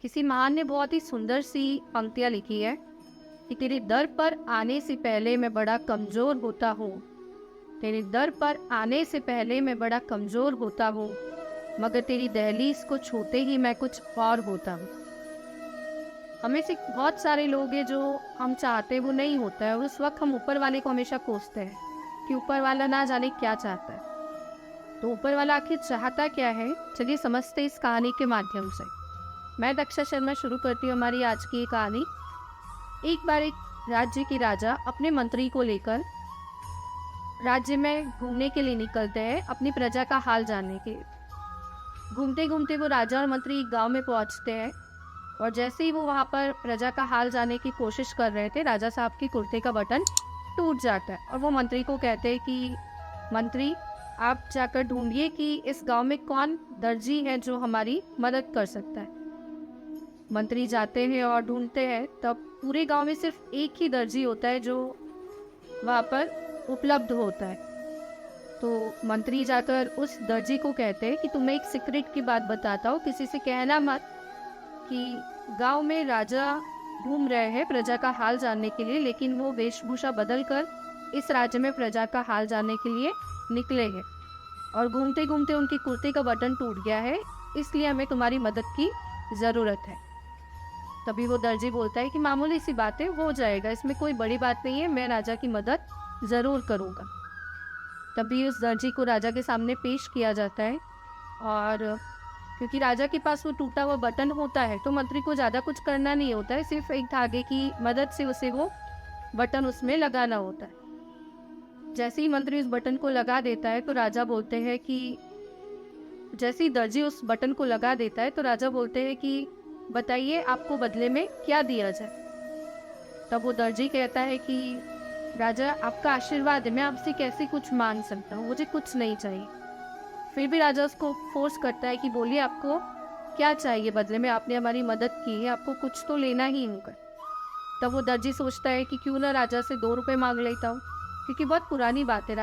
किसी महान ने बहुत ही सुंदर सी पंक्तियाँ लिखी है कि तेरे दर पर आने से पहले मैं बड़ा कमज़ोर होता हूँ। तेरे दर पर आने से पहले मैं बड़ा कमज़ोर होता हूँ, मगर तेरी दहलीज को छूते ही मैं कुछ और होता हूँ। हमें से बहुत सारे लोग हैं जो हम चाहते वो नहीं होता है, और उस वक्त हम ऊपर वाले को हमेशा कोसते हैं कि ऊपर वाला ना जाने क्या चाहता है। तो ऊपर वाला आखिर चाहता क्या है, चलिए समझते इस कहानी के माध्यम से। मैं दक्षा शर्मा शुरू करती हूँ हमारी आज की ये कहानी। एक बार एक राज्य के राजा अपने मंत्री को लेकर राज्य में घूमने के लिए निकलते हैं, अपनी प्रजा का हाल जानने के लिए। घूमते घूमते वो राजा और मंत्री एक गांव में पहुंचते हैं, और जैसे ही वो वहां पर प्रजा का हाल जानने की कोशिश कर रहे थे, राजा साहब के कुर्ते का बटन टूट जाता है। और वो मंत्री को कहते हैं कि मंत्री, आप जाकर ढूंढिए कि इस गांव में कौन दर्जी है जो हमारी मदद कर सकता है। मंत्री जाते हैं और ढूंढते हैं, तब पूरे गांव में सिर्फ एक ही दर्जी होता है जो वहाँ पर उपलब्ध होता है। तो मंत्री जाकर उस दर्जी को कहते हैं कि तुम्हें एक सीक्रेट की बात बताता हूँ, किसी से कहना मत कि गांव में राजा घूम रहे हैं प्रजा का हाल जानने के लिए, लेकिन वो वेशभूषा बदल कर इस राज्य में प्रजा का हाल जानने के लिए निकले हैं, और घूमते घूमते उनके कुर्ते का बटन टूट गया है, इसलिए हमें तुम्हारी मदद की ज़रूरत है। तभी वो दर्जी बोलता है कि मामूली सी बात है, हो जाएगा, इसमें कोई बड़ी बात नहीं है, मैं राजा की मदद ज़रूर करूँगा। तभी उस दर्जी को राजा के सामने पेश किया जाता है, और क्योंकि राजा के पास वो टूटा हुआ बटन होता है तो मंत्री को ज़्यादा कुछ करना नहीं होता है, सिर्फ एक धागे की मदद से उसे वो बटन उसमें लगाना होता है। जैसे ही मंत्री उस बटन को लगा देता है तो राजा बोलते हैं कि जैसे ही दर्जी उस बटन को लगा देता है तो राजा बोलते हैं कि बताइए आपको बदले में क्या दिया जाए। तब वो दर्जी कहता है कि राजा, आपका आशीर्वाद है, मैं आपसे कैसे कुछ मांग सकता हूँ, मुझे कुछ नहीं चाहिए। फिर भी राजा उसको फोर्स करता है कि बोलिए आपको क्या चाहिए बदले में, आपने हमारी मदद की है, आपको कुछ तो लेना ही होगा। तब वो दर्जी सोचता है कि क्यों ना राजा से 2 रुपये मांग लेता हूँ, क्योंकि बहुत पुरानी बात है,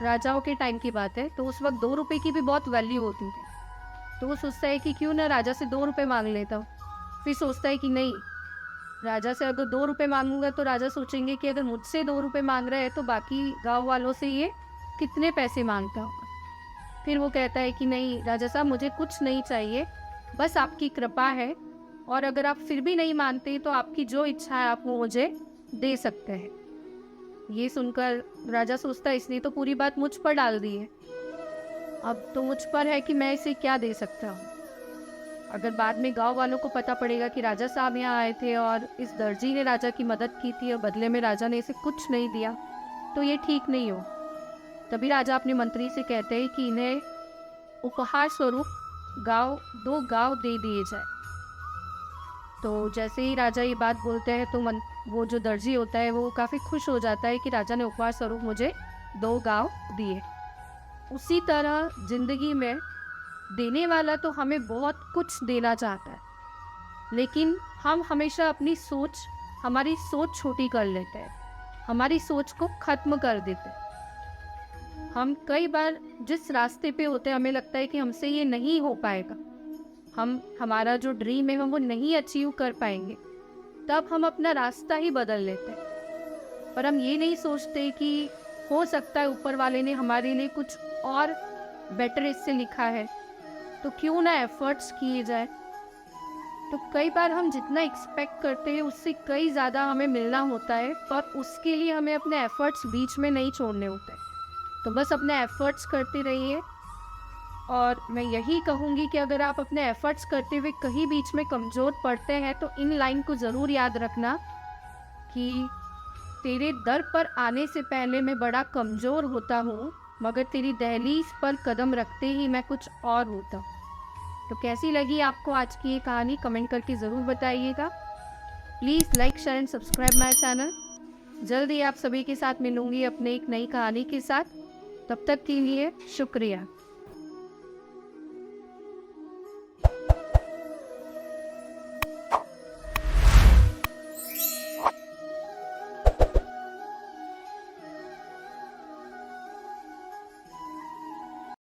राजाओं के टाइम की बात है, तो उस वक्त 2 रुपये की भी बहुत वैल्यू होती थी। तो वो सोचता है कि क्यों ना राजा से 2 रुपये मांग लेता हूँ। फिर सोचता है कि नहीं, राजा से अगर 2 रुपये मांगूंगा तो राजा सोचेंगे कि अगर मुझसे 2 रुपये मांग रहे हैं तो बाकी गांव वालों से ये कितने पैसे मांगता होगा। फिर वो कहता है कि नहीं राजा साहब, मुझे कुछ नहीं चाहिए, बस आपकी कृपा है, और अगर आप फिर भी नहीं मानते तो आपकी जो इच्छा है आप वो मुझे दे सकते हैं। ये सुनकर राजा सोचता है इसने तो पूरी बात मुझ पर डाल दी है, अब तो मुझ पर है कि मैं इसे क्या दे सकता हूँ। अगर बाद में गांव वालों को पता पड़ेगा कि राजा साहब यहाँ आए थे और इस दर्जी ने राजा की मदद की थी और बदले में राजा ने इसे कुछ नहीं दिया, तो ये ठीक नहीं हो। तभी राजा अपने मंत्री से कहते हैं कि इन्हें उपहार स्वरूप 2 गांव दे दिए जाए। तो जैसे ही राजा ये बात बोलते हैं तो वो जो दर्जी होता है वो काफ़ी खुश हो जाता है कि राजा ने उपहार स्वरूप मुझे 2 गांव दिए। उसी तरह जिंदगी में देने वाला तो हमें बहुत कुछ देना चाहता है, लेकिन हम हमेशा हमारी सोच छोटी कर लेते हैं, हमारी सोच को ख़त्म कर देते हैं। हम कई बार जिस रास्ते पे होते हैं हमें लगता है कि हमसे ये नहीं हो पाएगा, हमारा जो ड्रीम है हम वो नहीं अचीव कर पाएंगे, तब हम अपना रास्ता ही बदल लेते हैं। पर हम ये नहीं सोचते कि हो सकता है ऊपर वाले ने हमारे लिए कुछ और बेटर इससे लिखा है, तो क्यों ना एफर्ट्स किए जाए। तो कई बार हम जितना एक्सपेक्ट करते हैं उससे कई ज़्यादा हमें मिलना होता है, पर उसके लिए हमें अपने एफर्ट्स बीच में नहीं छोड़ने होते। तो बस अपने एफर्ट्स करते रहिए, और मैं यही कहूँगी कि अगर आप अपने एफर्ट्स करते हुए कहीं बीच में कमज़ोर पड़ते हैं तो इन लाइन को ज़रूर याद रखना कि तेरे दर पर आने से पहले मैं बड़ा कमज़ोर होता हूँ, मगर तेरी दहलीज पर कदम रखते ही मैं कुछ और होता हूँ। तो कैसी लगी आपको आज की ये कहानी, कमेंट करके ज़रूर बताइएगा। Please like, share and subscribe my channel. जल्दी आप सभी के साथ मिलूंगी अपने एक नई कहानी के साथ। तब तक के लिए शुक्रिया।